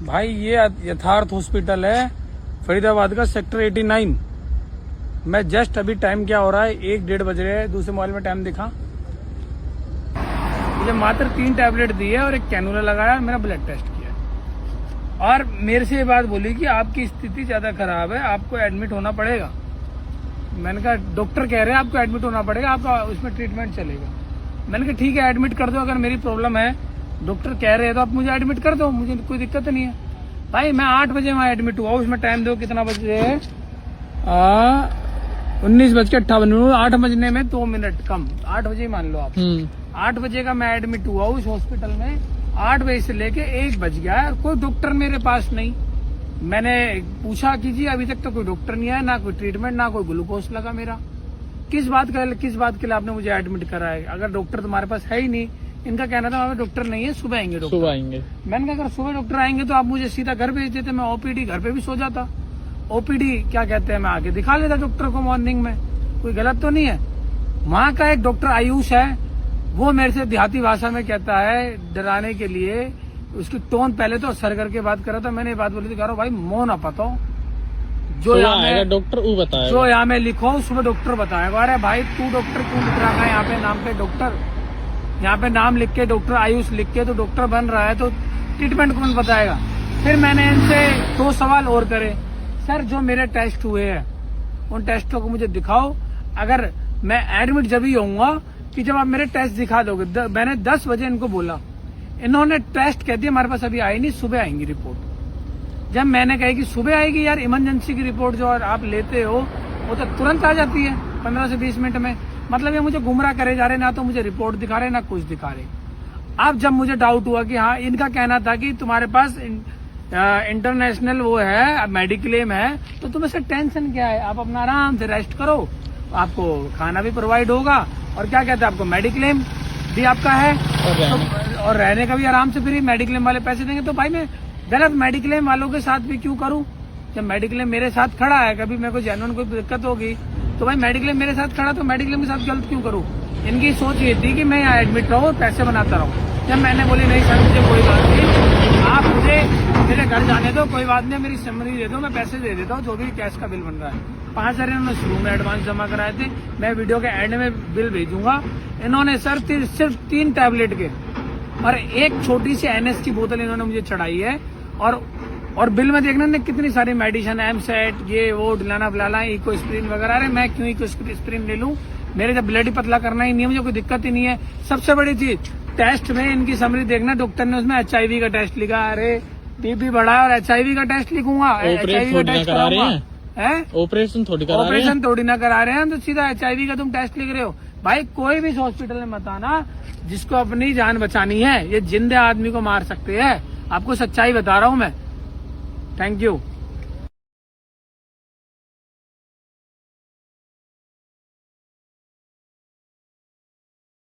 भाई ये यथार्थ हॉस्पिटल है फरीदाबाद का, सेक्टर 89। मैं जस्ट अभी टाइम क्या हो रहा है, 1-1:30 बज रहे हैं। दूसरे मोबाइल में टाइम दिखा, मुझे मात्र 3 टैबलेट दी है और एक कैनुला लगाया, मेरा ब्लड टेस्ट किया और मेरे से ये बात बोली कि आपकी स्थिति ज्यादा खराब है, आपको एडमिट होना पड़ेगा। मैंने कहा डॉक्टर कह रहे हैं आपको एडमिट होना पड़ेगा, आपका उसमें ट्रीटमेंट चलेगा। मैंने कहा ठीक है एडमिट कर दो, अगर मेरी प्रॉब्लम है डॉक्टर कह रहे हैं तो आप मुझे एडमिट कर दो, मुझे कोई दिक्कत नहीं है। भाई मैं 8 बजे वहां एडमिट हुआ, उसमें टाइम दो कितना बज रहे हैं, 19:58। 8 बजने में 2 मिनट कम, 8 बजे ही मान लो आप। 8 बजे का मैं एडमिट हुआ उस हॉस्पिटल में, 8 बजे से लेके 1 बज गया है, कोई डॉक्टर मेरे पास नहीं। मैंने पूछा कि जी अभी तक तो कोई डॉक्टर नहीं आया, ना कोई ट्रीटमेंट, ना कोई ग्लूकोज लगा मेरा। किस बात के लिए आपने मुझे एडमिट करा है? अगर डॉक्टर तुम्हारे पास है ही नहीं, इनका कहना था हमारे डॉक्टर नहीं है, सुबह आएंगे डॉक्टर। सुबह आएंगे। मैंने कहा अगर सुबह डॉक्टर आएंगे तो आप मुझे सीधा घर भेज देते, मैं ओपीडी घर पे भी सो जाता। ओपीडी क्या कहते हैं, मैं आके दिखा लेता डॉक्टर को मॉर्निंग में, कोई गलत तो नहीं है। वहां का एक डॉक्टर आयुष है, वो मेरे से देहाती भाषा में कहता है डराने के लिए, उसकी टोन पहले तो सर करके बात कर रहा था। मैंने ये बात बोली थी, कह रहा भाई मोह ना पता जो यहाँ डॉक्टर वो बताया, जो यहाँ में लिखो सुबह डॉक्टर बताएगा। अरे भाई तू डॉक्टर क्यों लिख रहा है यहाँ पे, नाम पे डॉक्टर, यहाँ पे नाम लिख के डॉक्टर आयुष लिख के तो डॉक्टर बन रहा है, तो ट्रीटमेंट कौन बताएगा? फिर मैंने इनसे 2 सवाल और करे, सर जो मेरे टेस्ट हुए हैं उन टेस्टों को मुझे दिखाओ, अगर मैं एडमिट जब ही होऊंगा कि जब आप मेरे टेस्ट दिखा दोगे। मैंने 10 बजे इनको बोला, इन्होंने टेस्ट कह दिया हमारे पास अभी आई नहीं, सुबह आएंगी रिपोर्ट। जब मैंने कहा कि सुबह आएगी, यार इमरजेंसी की रिपोर्ट जो आप लेते हो वो तो तुरंत आ जाती है 15 से 20 मिनट में। मतलब ये मुझे गुमराह करे जा रहे, ना तो मुझे रिपोर्ट दिखा रहे ना कुछ दिखा रहे। अब जब मुझे डाउट हुआ कि हाँ इनका कहना था कि तुम्हारे पास इंटरनेशनल वो है, मेडिक्लेम है, तो तुम्हें से टेंशन क्या है, आप अपना आराम से रेस्ट करो, आपको खाना भी प्रोवाइड होगा और क्या कहते हैं आपको मेडिक्लेम भी आपका है और रहने का भी आराम से फ्री, मेडिक्लेम वाले पैसे देंगे। तो भाई मैं गलत मेडिक्लेम वालों के साथ भी क्यों करूं? जब मेडिक्लेम मेरे साथ खड़ा है, कभी मेरे को जेन्युइन कोई दिक्कत होगी तो भाई मेडिक्लेम मेरे साथ खड़ा, तो मेडिक्लेम के साथ गलत क्यों करूं? इनकी सोच ये थी कि मैं यहाँ एडमिट रहूं, पैसे बनाता रहूं। जब मैंने बोली नहीं सर मुझे कोई बात नहीं, आप मुझे मेरे घर जाने दो, कोई बात नहीं, मेरी समरी दे दो, मैं पैसे दे देता हूँ, जो भी कैश का बिल बन रहा है। 5,000 इन्होंने शुरू में एडवांस जमा कराए थे, मैं वीडियो के एंड में बिल भेजूंगा। इन्होंने सर सिर्फ 3 टैबलेट के और एक छोटी सी NS की बोतल इन्होंने मुझे चढ़ाई है और बिल में देखना कितनी सारी मेडिसिन, एमसेट, ये वो डिलाना बिलाना, इकोस्प्रिन वगैरह। अरे मैं क्यों इकोस्प्रिन ले लूं, मेरे जब ब्लड ही पतला करना ही नहीं है, मुझे कोई दिक्कत ही नहीं है। सबसे बड़ी चीज टेस्ट में इनकी समरी देखना, डॉक्टर ने उसमें HIV का टेस्ट लिखा। अरे बीपी बढ़ा और HIV का टेस्ट लिखूंगा, HIV का टेस्ट कराऊंगा है? ऑपरेशन थोड़ी ना करा रहे हैं, तो सीधा HIV का तुम टेस्ट लिख रहे हो। भाई कोई भी हॉस्पिटल में मत आना, जिसको अपनी जान बचानी है, ये जिंदे आदमी को मार सकते हैं। आपको सच्चाई बता रहा हूं मैं। Thank you.